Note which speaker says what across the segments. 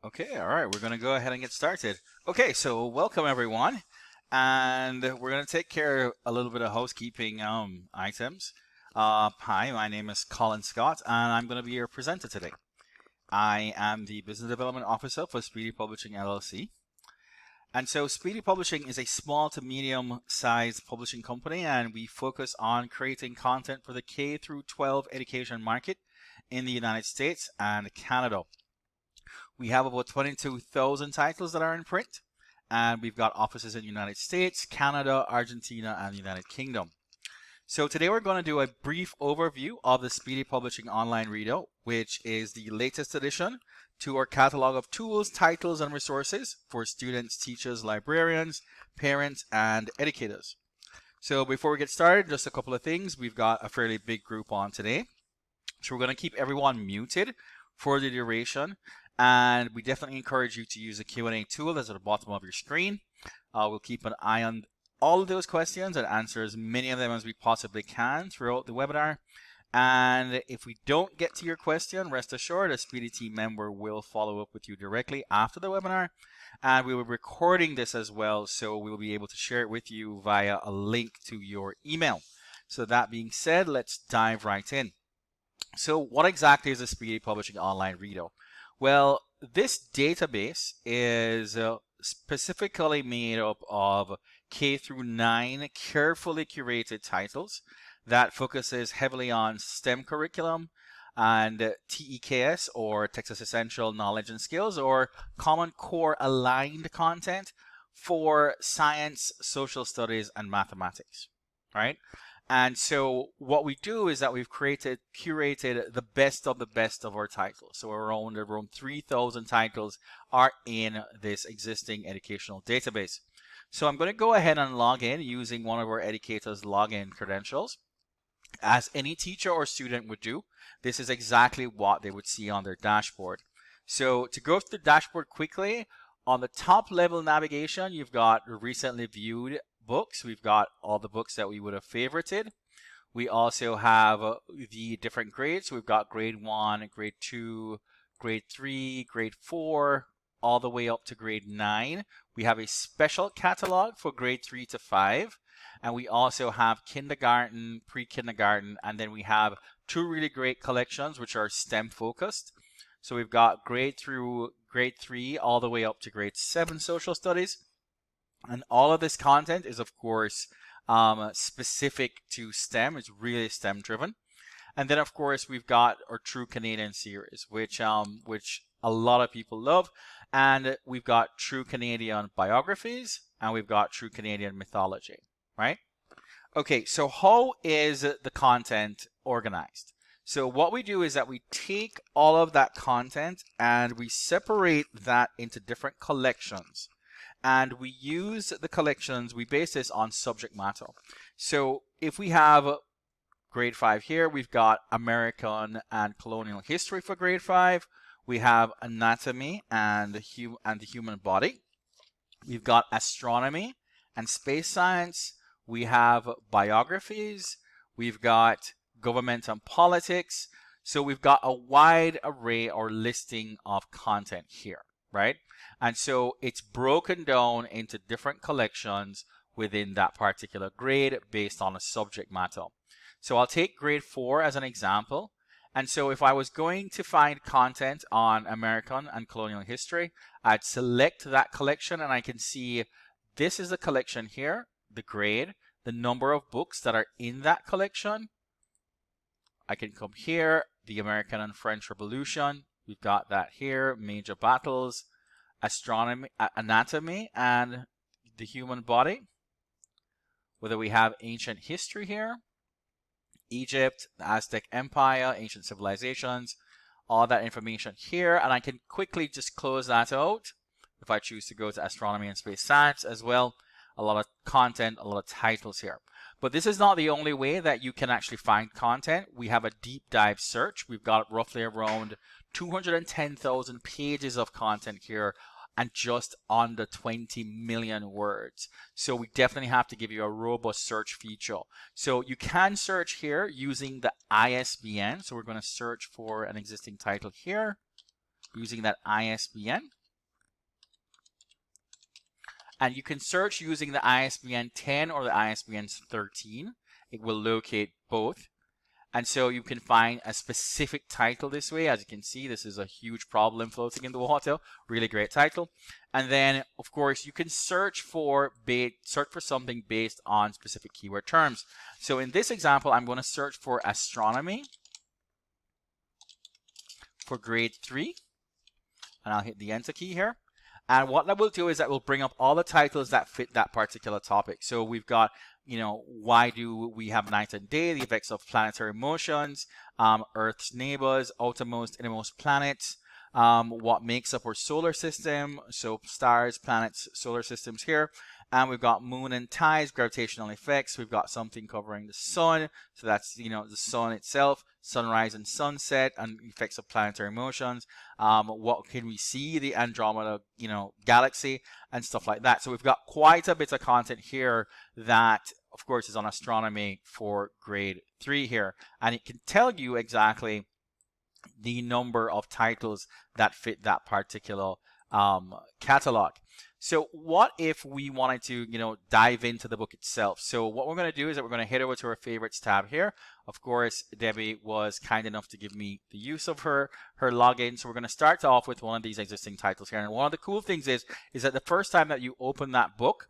Speaker 1: Okay, all right, we're going to go ahead and get started. Okay, so welcome everyone. And we're going to take care of a little bit of housekeeping items. Hi, my name is Colin Scott, and I'm going to be your presenter today. I am the Business Development Officer for Speedy Publishing LLC. And so Speedy Publishing is a small to medium sized publishing company, and we focus on creating content for the K through 12 education market in the United States and Canada. We have about 22,000 titles that are in print, and we've got offices in the United States, Canada, Argentina, and the United Kingdom. So today we're going to do a brief overview of the Speedy Publishing Online Reader, which is the latest addition to our catalog of tools, titles, and resources for students, teachers, librarians, parents, and educators. So before we get started, just a couple of things. We've got a fairly big group on today. So we're going to keep everyone muted for the duration. And we definitely encourage you to use the Q&A tool that's at the bottom of your screen. We'll keep an eye on all of those questions and answer as many of them as we possibly can throughout the webinar. And if we don't get to your question, rest assured a Speedy team member will follow up with you directly after the webinar. And we will be recording this as well, so we'll be able to share it with you via a link to your email. So that being said, let's dive right in. So what exactly is a Speedy Publishing Online Reader? Well, this database is specifically made up of K through 9 carefully curated titles that focuses heavily on STEM curriculum and TEKS, or Texas Essential Knowledge and Skills, or Common Core aligned content for science, social studies, and mathematics, right? And so what we do is that we've curated the best of our titles. So around 3,000 titles are in this existing educational database. So I'm going to go ahead and log in using one of our educators' login credentials. As any teacher or student would do, this is exactly what they would see on their dashboard. So to go through the dashboard quickly, on the top level navigation, you've got recently viewed books. We've got all the books that we would have favorited. We also have the different grades. We've got grade 1, grade 2, grade 3, grade 4, all the way up to grade 9. We have a special catalog for grade 3 to 5. And we also have kindergarten, pre-kindergarten, and then we have two really great collections which are STEM focused. So we've got grade through grade 3 all the way up to grade 7 social studies. And all of this content is, of course, specific to STEM. It's really STEM driven. And then, of course, we've got our True Canadian series, which a lot of people love. And we've got True Canadian biographies, and we've got True Canadian mythology, right? Okay, so how is the content organized? So what we do is that we take all of that content and we separate that into different collections. And we use the collections, we base this on subject matter. So if we have grade 5 here, we've got American and colonial history for grade 5. We have anatomy and the human body. We've got astronomy and space science. We have biographies. We've got government and politics. So we've got a wide array or listing of content here, right? And so it's broken down into different collections within that particular grade based on a subject matter. So I'll take grade 4 as an example. And so if I was going to find content on American and colonial history, I'd select that collection and I can see this is the collection here, the grade, the number of books that are in that collection. I can come here, the American and French Revolution. We've got that here, major battles, astronomy, anatomy, and the human body. Whether we have ancient history here, Egypt, the Aztec Empire, ancient civilizations, all that information here. And I can quickly just close that out if I choose to go to astronomy and space science as well. A lot of content, a lot of titles here. But this is not the only way that you can actually find content. We have a deep dive search. We've got roughly around 210,000 pages of content here and just under 20 million words. So we definitely have to give you a robust search feature. So you can search here using the ISBN. So we're going to search for an existing title here. using that ISBN. And you can search using the ISBN 10 or the ISBN 13. It will locate both. And so you can find a specific title this way. As you can see, this is a huge problem floating in the water. Really great title. And then, of course, you can search for something based on specific keyword terms. So in this example, I'm going to search for astronomy for grade 3. And I'll hit the enter key here. And what that will do is that will bring up all the titles that fit that particular topic. So we've got, why do we have night and day, the effects of planetary motions, Earth's neighbors, outermost, innermost planets, what makes up our solar system, so stars, planets, solar systems here. And we've got moon and tides, gravitational effects. We've got something covering the sun. So that's, the sun itself, sunrise and sunset, and effects of planetary motions. What can we see? The Andromeda, galaxy and stuff like that. So we've got quite a bit of content here that, of course, is on astronomy for grade 3 here. And it can tell you exactly the number of titles that fit that particular catalog. So what if we wanted to, dive into the book itself? So what we're going to do is that we're going to head over to our favorites tab here. Of course, Debbie was kind enough to give me the use of her login. So we're going to start off with one of these existing titles here. And one of the cool things is that the first time that you open that book,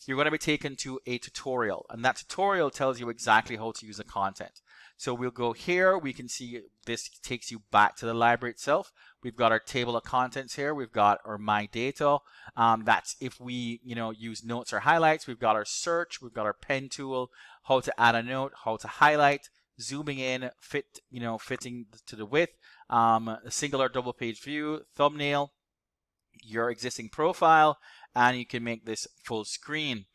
Speaker 1: you're going to be taken to a tutorial. And that tutorial tells you exactly how to use the content. So we'll go here. We can see this takes you back to the library itself. We've got our table of contents here. We've got our My Data. That's if we, use notes or highlights. We've got our search. We've got our pen tool, how to add a note, how to highlight, zooming in, fitting to the width, a single or double page view, thumbnail, your existing profile, and you can make this full screen.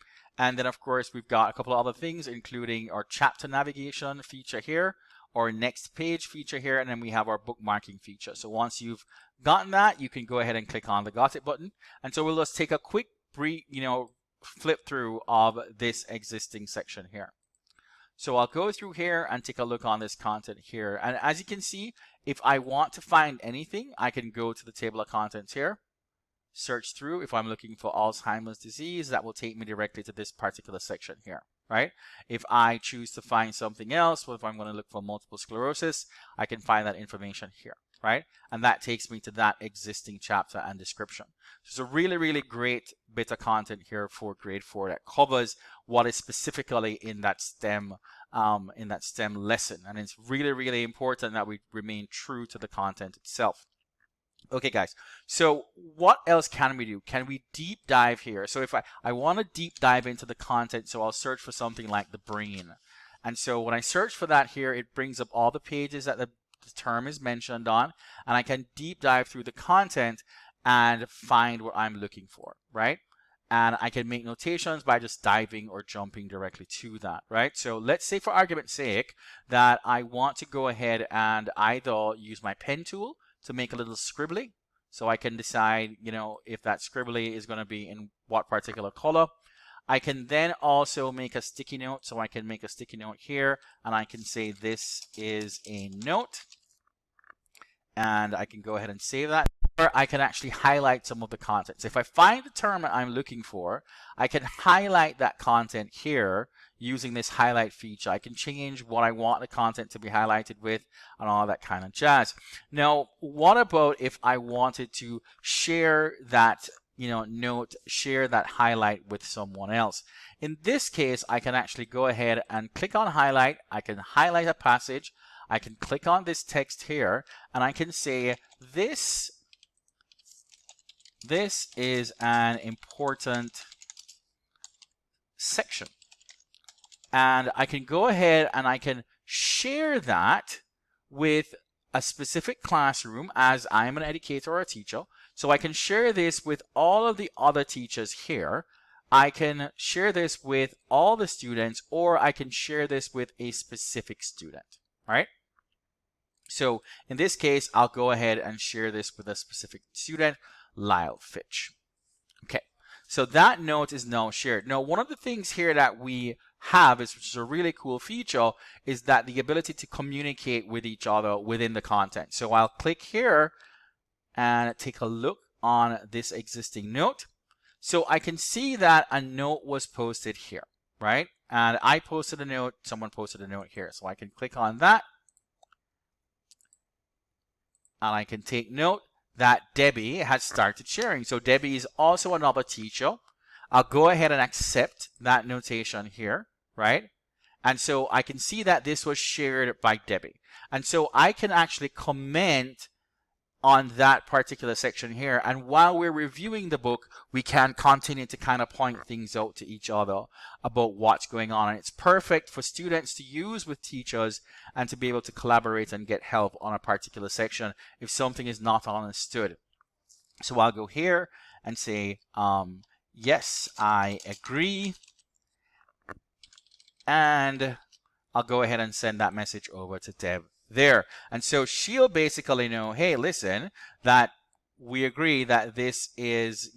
Speaker 1: And then, of course, we've got a couple of other things, including our chapter navigation feature here, our next page feature here, and then we have our bookmarking feature. So once you've gotten that, you can go ahead and click on the Got It button. And so we'll just take a quick brief, flip through of this existing section here. So I'll go through here and take a look on this content here. And as you can see, if I want to find anything, I can go to the table of contents here. Search through. If I'm looking for Alzheimer's disease, that will take me directly to this particular section here, right? If I choose to find something else, well, if I'm going to look for multiple sclerosis, I can find that information here, right? And that takes me to that existing chapter and description. So it's a really, really great bit of content here for grade 4 that covers what is specifically in that STEM lesson. And it's really, really important that we remain true to the content itself. Okay, guys, so what else can we do? Can we deep dive here? So if I want to deep dive into the content, so I'll search for something like the brain. And so when I search for that here, it brings up all the pages that the term is mentioned on, and I can deep dive through the content and find what I'm looking for, right? And I can make notations by just diving or jumping directly to that, right? So let's say, for argument's sake, that I want to go ahead and either use my pen tool to make a little scribbly, so I can decide, if that scribbly is going to be in what particular color. I can then also make a sticky note, so I can make a sticky note here, and I can say this is a note, and I can go ahead and save that. Or I can actually highlight some of the content. So if I find the term that I'm looking for, I can highlight that content here using this highlight feature. I can change what I want the content to be highlighted with and all that kind of jazz. Now, what about if I wanted to share that note, share that highlight with someone else? In this case, I can actually go ahead and click on highlight. I can highlight a passage. I can click on this text here, and I can say this is an important section. And I can go ahead and I can share that with a specific classroom, as I'm an educator or a teacher. So I can share this with all of the other teachers here. I can share this with all the students, or I can share this with a specific student, right? So in this case, I'll go ahead and share this with a specific student, Lyle Fitch. Okay, so that note is now shared. Now, one of the things here that we have, which is a really cool feature, is that the ability to communicate with each other within the content. So I'll click here, and take a look on this existing note. So I can see that a note was posted here, right? And I posted a note, someone posted a note here. So I can click on that. And I can take note that Debbie has started sharing. So Debbie is also another teacher. I'll go ahead and accept that notation here, right? And so I can see that this was shared by Debbie. And so I can actually comment on that particular section here. And while we're reviewing the book, we can continue to kind of point things out to each other about what's going on. And it's perfect for students to use with teachers and to be able to collaborate and get help on a particular section if something is not understood. So I'll go here and say, yes, I agree. And I'll go ahead and send that message over to Deb there. And so she'll basically know, hey, listen, that we agree that this is,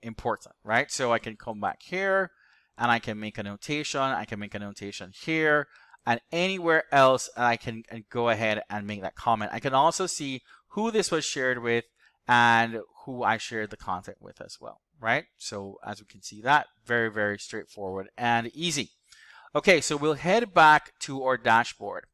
Speaker 1: important, right? So I can come back here and I can make a notation. I can make a notation here and anywhere else I can go ahead and make that comment. I can also see who this was shared with and who I shared the content with as well, right? So as we can see that, very, very straightforward and easy. Okay, so we'll head back to our dashboard.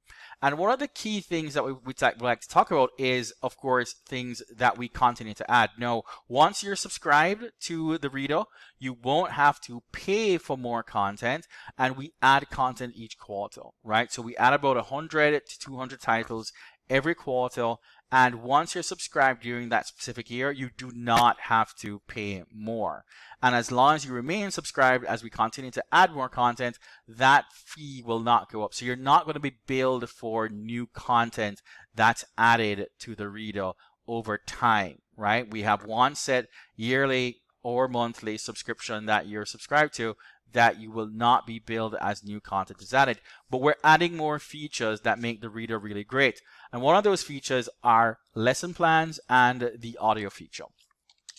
Speaker 1: And one of the key things that we'd like to talk about is, of course, things that we continue to add. Now, once you're subscribed to the Reader, you won't have to pay for more content, and we add content each quarter, right? So we add about 100 to 200 titles every quarter, and once you're subscribed during that specific year, you do not have to pay more. And as long as you remain subscribed, as we continue to add more content, that fee will not go up. So you're not going to be billed for new content that's added to the Reader over time, right? We have one set yearly or monthly subscription that you're subscribed to that you will not be billed as new content is added. But we're adding more features that make the Reader really great. And one of those features are lesson plans and the audio feature.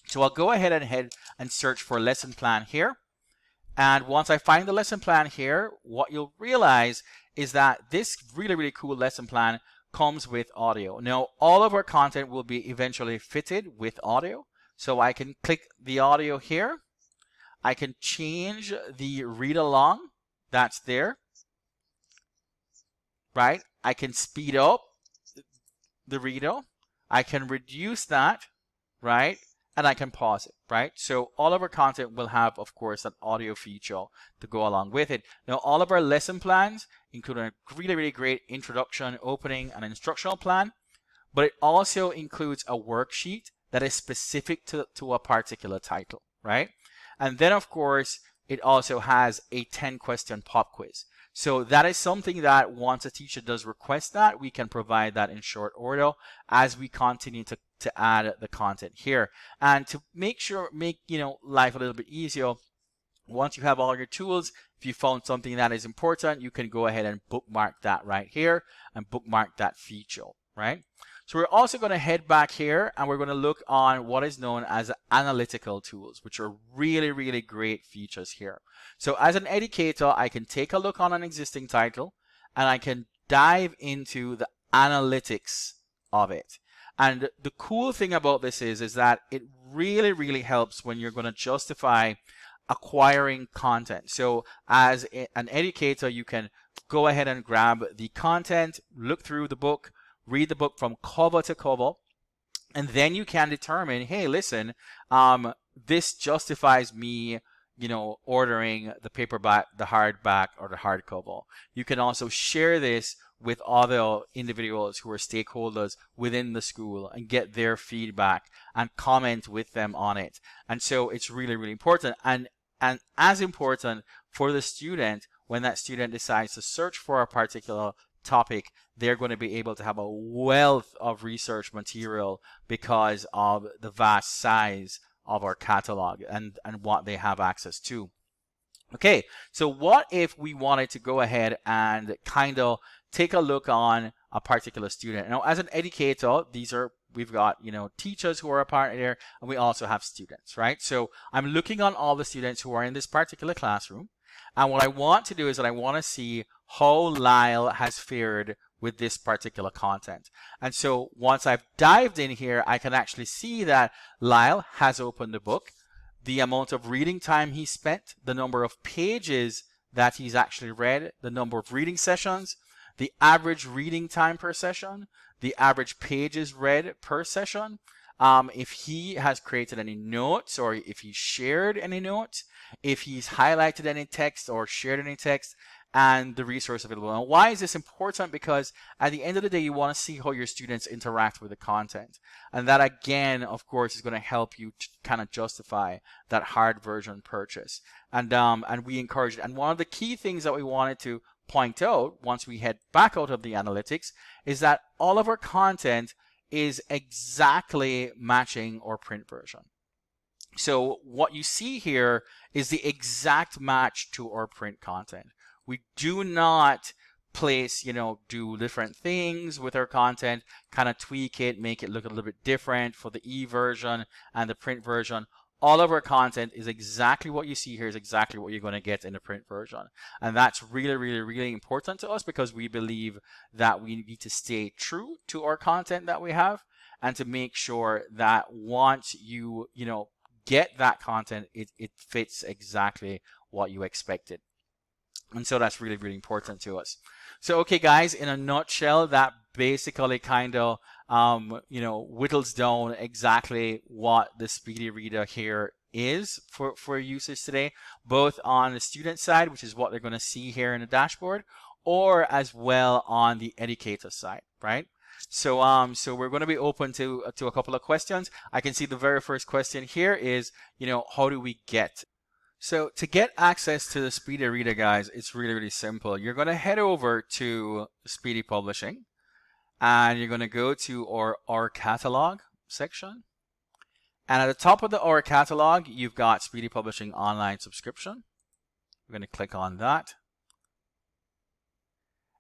Speaker 1: So I'll go ahead and search for lesson plan here. And once I find the lesson plan here, what you'll realize is that this really, really cool lesson plan comes with audio. Now, all of our content will be eventually fitted with audio. So I can click the audio here. I can change the read along that's there, right? I can speed up the Reader. I can reduce that, right? And I can pause it, right? So all of our content will have, of course, an audio feature to go along with it. Now, all of our lesson plans include a really, really great introduction, opening, and instructional plan, but it also includes a worksheet that is specific to a particular title, right? And then, of course, it also has a 10-question pop quiz. So that is something that once a teacher does request that, we can provide that in short order as we continue to add the content here. And to make life a little bit easier, once you have all your tools, if you found something that is important, you can go ahead and bookmark that right here and bookmark that feature, right? So we're also going to head back here and we're going to look on what is known as analytical tools, which are really, really great features here. So as an educator, I can take a look on an existing title and I can dive into the analytics of it. And the cool thing about this is that it really, really helps when you're going to justify acquiring content. So as an educator, you can go ahead and grab the content, look through the book, read the book from cover to cover, and then you can determine, hey, listen, this justifies me, ordering the paperback, the hardback, or the hardcover. You can also share this with other individuals who are stakeholders within the school and get their feedback and comment with them on it. And so it's really, really important. And as important for the student, when that student decides to search for a particular topic, they're going to be able to have a wealth of research material because of the vast size of our catalog and what they have access to. Okay, so what if we wanted to go ahead and kind of take a look on a particular student? Now, as an educator, we've got, teachers who are a part of there, and we also have students, right? So I'm looking on all the students who are in this particular classroom. And what I want to do is that I want to see how Lyle has fared with this particular content. And so once I've dived in here, I can actually see that Lyle has opened the book, the amount of reading time he spent, the number of pages that he's actually read, the number of reading sessions, the average reading time per session, the average pages read per session, if he has created any notes or if he shared any notes, if he's highlighted any text or shared any text, and the resource available. And why is this important? Because at the end of the day, you want to see how your students interact with the content. And that, again, of course, is going to help you to kind of justify that hard version purchase. And we encourage it. And one of the key things that we wanted to point out once we head back out of the analytics is that all of our content is exactly matching our print version. So what you see here is the exact match to our print content. We do not place, do different things with our content, kind of tweak it, make it look a little bit different for the e-version and the print version. All of our content is exactly what you see here is exactly what you're going to get in the print version. And that's really, really, really important to us because we believe that we need to stay true to our content that we have and to make sure that once you, get that content, it fits exactly what you expected. And so that's really, really important to us. So, okay, guys, in a nutshell, that basically kind of, whittles down exactly what the Speedy Reader here is for users today, both on the student side, which is what they're going to see here in the dashboard, or as well on the educator side, right? So, we're going to be open to a couple of questions. I can see the very first question here is, how do we get? So to get access to the Speedy Reader, guys, it's really, really simple. You're going to head over to Speedy Publishing and you're going to go to our catalog section. And at the top of the our catalog, you've got Speedy Publishing Online Subscription. We're going to click on that.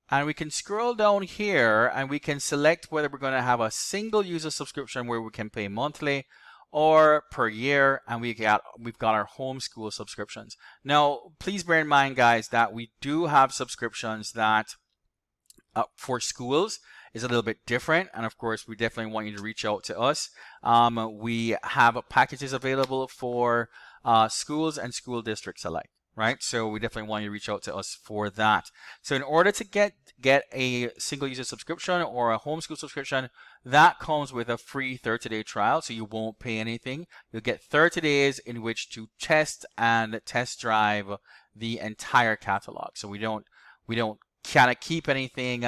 Speaker 1: And we can scroll down here and we can select whether we're going to have a single user subscription where we can pay monthly or per year, and we've got our homeschool subscriptions. Now, please bear in mind, guys, that we do have subscriptions that for schools is a little bit different, and of course, we definitely want you to reach out to us. We have packages available for schools and school districts alike, right? So we definitely want you to reach out to us for that. So in order to get a single user subscription or a homeschool subscription, that comes with a free 30-day trial, so you won't pay anything. You'll get 30 days in which to test and test drive the entire catalog. So we don't kind of keep anything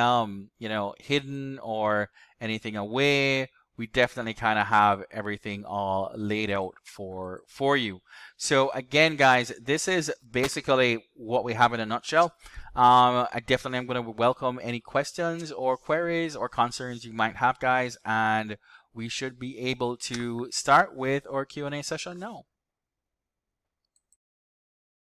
Speaker 1: hidden or anything away. We definitely kind of have everything all laid out for you. So again, guys, this is basically what we have in a nutshell. I definitely am going to welcome any questions or queries or concerns you might have, guys, and we should be able to start with our Q&A session now.